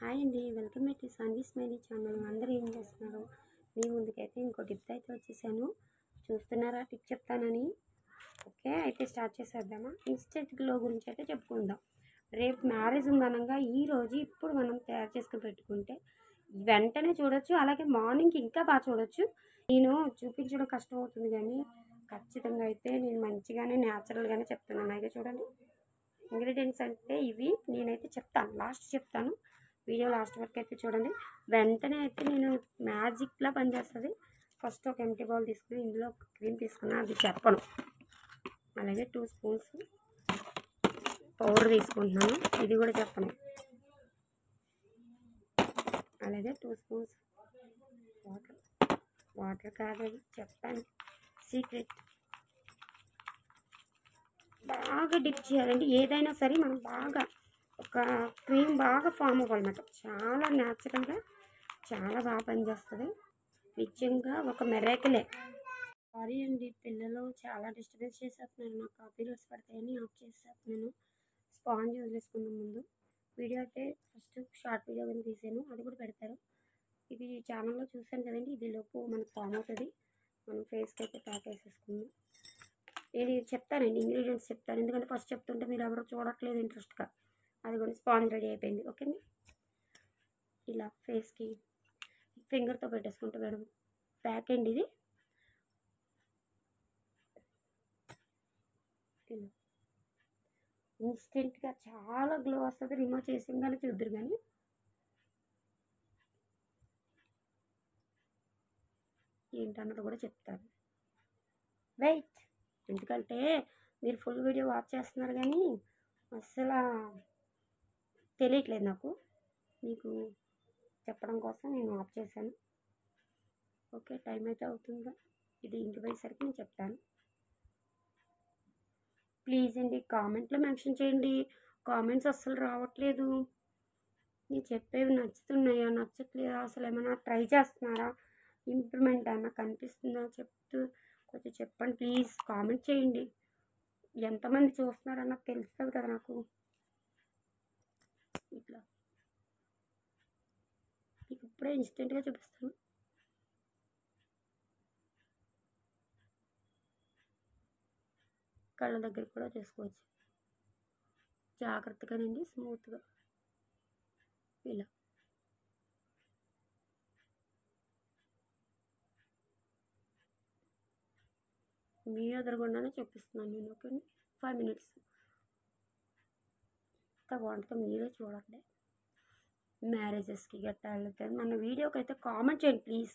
Hi అండి, welcome back to Sanvi smiley channel. అందరూ ఏం చేస్తున్నారు? మీ ముందుకైతే ఇంకో టిప్ అయితే వచ్చేసాను. చూస్తున్నారా టిప్ చెప్తానని? ఓకే, అయితే స్టార్ట్ చేసేద్దామా? ఇన్స్టెంట్ గ్లో గురించి అయితే చెప్పుకుందాం. రేపు మ్యారేజ్ ఉందనగా ఈరోజు ఇప్పుడు మనం తయారు చేసుకుని పెట్టుకుంటే వెంటనే చూడొచ్చు, అలాగే మార్నింగ్కి ఇంకా బాగా చూడొచ్చు. నేను చూపించడం కష్టం అవుతుంది, కానీ ఖచ్చితంగా అయితే నేను మంచిగానే న్యాచురల్గానే చెప్తున్నాను. అయితే చూడండి, ఇంగ్రీడియంట్స్ అంటే ఇవి నేనైతే చెప్తాను, లాస్ట్ చెప్తాను. వీడియో లాస్ట్ వరకు అయితే చూడండి. వెంటనే అయితే నేను మ్యాజిక్లా పనిచేస్తుంది. ఫస్ట్ ఒక ఎంటీ బౌల్ తీసుకుని ఇందులో ఒక క్రీమ్ తీసుకున్నా, అది చెప్పను. అలాగే 2 స్పూన్స్ పౌడర్ తీసుకుంటున్నాను, ఇది కూడా చెప్పను. అలాగే 2 స్పూన్స్ వాటర్ కాదు, చెప్తాను, సీక్రెట్. బాగా డిప్ చేయాలండి ఏదైనా సరే. మనం బాగా ఒక క్రీమ్ బాగా ఫామ్ అవ్వాలన్నమాట. చాలా న్యాచురల్గా చాలా బాగా పనిచేస్తుంది. నిజంగా ఒక మెరాకిలే. సారీ అండి, పిల్లలు చాలా డిస్టర్బెన్స్ చేసేస్తున్నాను. నాకు కాపీరైట్స్ పడతాయని ఆఫ్ చేసేస్తున్నాను. స్పాంజ్ వదిలేసుకున్నాం. ముందు వీడియో అయితే ఫస్ట్ షార్ట్ వీడియో కానీ తీసాను, అది కూడా పెడతారు. ఇది ఛానల్లో చూసాను కదండి. ఇది లోపు మనకు ఫామ్ అవుతుంది. మనం ఫేస్కి అయితే ప్యాక్ వేసేసుకుందాం. నేను చెప్తానండి, ఇంగ్రీడియంట్స్ చెప్తాను, ఎందుకంటే ఫస్ట్ చెప్తుంటే మీరు ఎవరు చూడట్లేదు ఇంట్రెస్ట్గా. అది కూడా స్పాంజ్ రెడీ అయిపోయింది. ఓకేండి, ఇలా ఫేస్కి ఫింగర్తో పెట్టేసుకుంటూ మేడం ప్యాక్ అండి ఇది. ఇలా ఇన్స్టెంట్గా చాలా గ్లో వస్తుంది. రిమూవ్ చేసింగానే చూద్దరు, కానీ ఏంటన్నది కూడా చెప్తాను. వెయిట్, ఎందుకంటే మీరు ఫుల్ వీడియో వాచ్ చేస్తున్నారు, కానీ అస్సలు తెలియట్లేదు నాకు. మీకు చెప్పడం కోసం నేను ఆఫ్ చేశాను. ఓకే, టైం అయితే అవుతుందా? ఇది ఇంటిపోయేసరికి నేను చెప్తాను. ప్లీజ్ అండి, కామెంట్లో మెన్షన్ చేయండి. కామెంట్స్ అస్సలు రావట్లేదు. మీరు చెప్పేవి నచ్చుతున్నాయా, నచ్చట్లేదా, అసలు ఏమైనా ట్రై చేస్తున్నారా, ఇంప్రూవ్మెంట్ అన్న కనిపిస్తుందా చెప్తూ కొంచెం చెప్పండి ప్లీజ్. కామెంట్ చేయండి. ఎంతమంది చూస్తున్నారన్నది తెలుస్తుంది కదా నాకు. ఇట్లా మీకు ఇప్పుడే ఇన్స్టెంట్గా చూపిస్తాను. కళ్ళ దగ్గర కూడా చేసుకోవచ్చు. జాగ్రత్తగానండి, స్మూత్గా ఇలా. మీ ఎదురుగుండానే చూపిస్తున్నాను నేను. ఓకే, 5 మినిట్స్ ఎంత బాగుంటుందో మీరే చూడండి. మ్యారేజెస్కి గట్టా వెళ్తారు. మన వీడియోకి అయితే కామెంట్ చేయండి ప్లీజ్.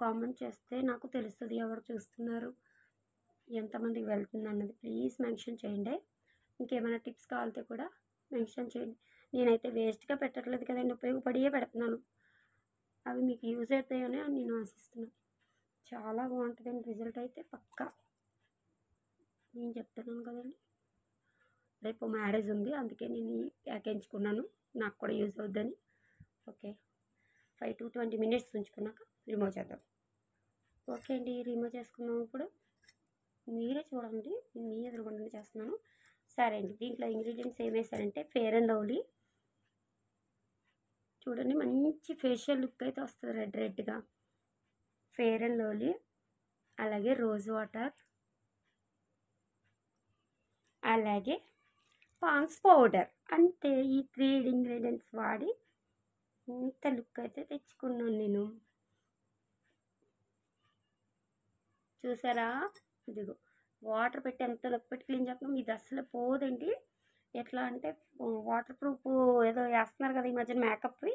కామెంట్ చేస్తే నాకు తెలుస్తుంది ఎవరు చూస్తున్నారు, ఎంతమందికి వెళ్తుంది అన్నది. ప్లీజ్ మెన్షన్ చేయండి. ఇంకేమైనా టిప్స్ కావాలితే కూడా మెన్షన్ చేయండి. నేనైతే వేస్ట్గా పెట్టట్లేదు కదండి, ఉపయోగపడియే పెడుతున్నాను. అవి మీకు యూజ్ అవుతాయని నేను ఆశిస్తున్నాను. చాలా బాగుంటుందండి, రిజల్ట్ అయితే పక్కా. నేను చెప్తున్నాను కదండి, రేపు మ్యారేజ్ ఉంది, అందుకే నేను ఈ ప్యాక్ ఎంచుకున్నాను, నాకు కూడా యూజ్ అవుద్దని. ఓకే, 5 to 20 మినిట్స్ ఉంచుకున్నాక రిమూవ్ చేద్దాం. ఓకే అండి, రిమూవ్ చేసుకున్నాం. ఇప్పుడు మీరే చూడండి, నేను మీ ఎదురుగుండా చేస్తున్నాను. సరే అండి, దీంట్లో ఇంగ్రీడియంట్స్ ఏం వేసారంటే ఫెయిర్ అండ్ లవ్లీ. చూడండి, మంచి ఫేషియల్ లుక్ అయితే వస్తుంది రెడ్ రెడ్గా. ఫెయిర్ అండ్ లవ్లీ, అలాగే రోజ్ వాటర్, అలాగే పాండ్స్ పౌడర్. అంతే, ఈ 3 ఇంగ్రీడియంట్స్ వాడి ఇంత లుక్ అయితే తెచ్చుకున్నాను నేను. చూసారా, ఇదిగో వాటర్ పెట్టి ఎంత లుక్ పెట్టి క్లీన్ చేస్తున్నాం. ఇది అస్సలు పోదండి. ఎట్లా అంటే వాటర్ ప్రూఫ్ ఏదో వేస్తున్నారు కదా ఈ మధ్యన మేకప్వి.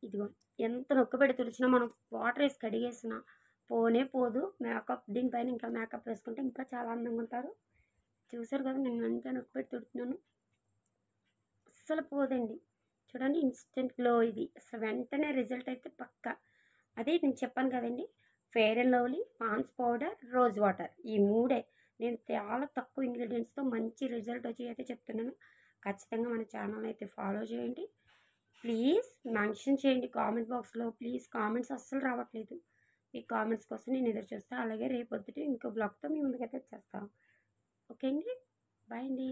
ఇదిగో ఎంత నొక్కు పెట్టి తుడిచినా, మనం వాటర్ వేసి కడిగేసిన పోనే పోదు మేకప్. దీనిపైన ఇంకా మేకప్ వేసుకుంటే ఇంకా చాలా అందంగా ఉంటారు. చూసారు కదా, నేను ఎంత నొక్కు పెట్టి తుడుతున్నాను, అస్సలు పోదండి. చూడండి, ఇన్స్టెంట్ గ్లో ఇది. అసలు వెంటనే రిజల్ట్ అయితే పక్కా. అదే నేను చెప్పాను కదండి, Fair and Lovely, Pond's powder, rose water, ఈ 3 నేను చాలా తక్కువ ఇంగ్రీడియంట్స్తో మంచి రిజల్ట్ వచ్చి అయితే చెప్తున్నాను. ఖచ్చితంగా మన ఛానల్ అయితే ఫాలో చేయండి. ప్లీజ్ మెన్షన్ చేయండి కామెంట్ బాక్స్లో. ప్లీజ్, కామెంట్స్ అస్సలు రావట్లేదు. మీ కామెంట్స్ కోసం నేను ఎదురు చూస్తాను. అలాగే రేపు పొద్దుట ఇంకో బ్లాగ్తో మీ ముందుకైతే వచ్చేస్తాను. ఓకే అండి, బాయ్ అండి.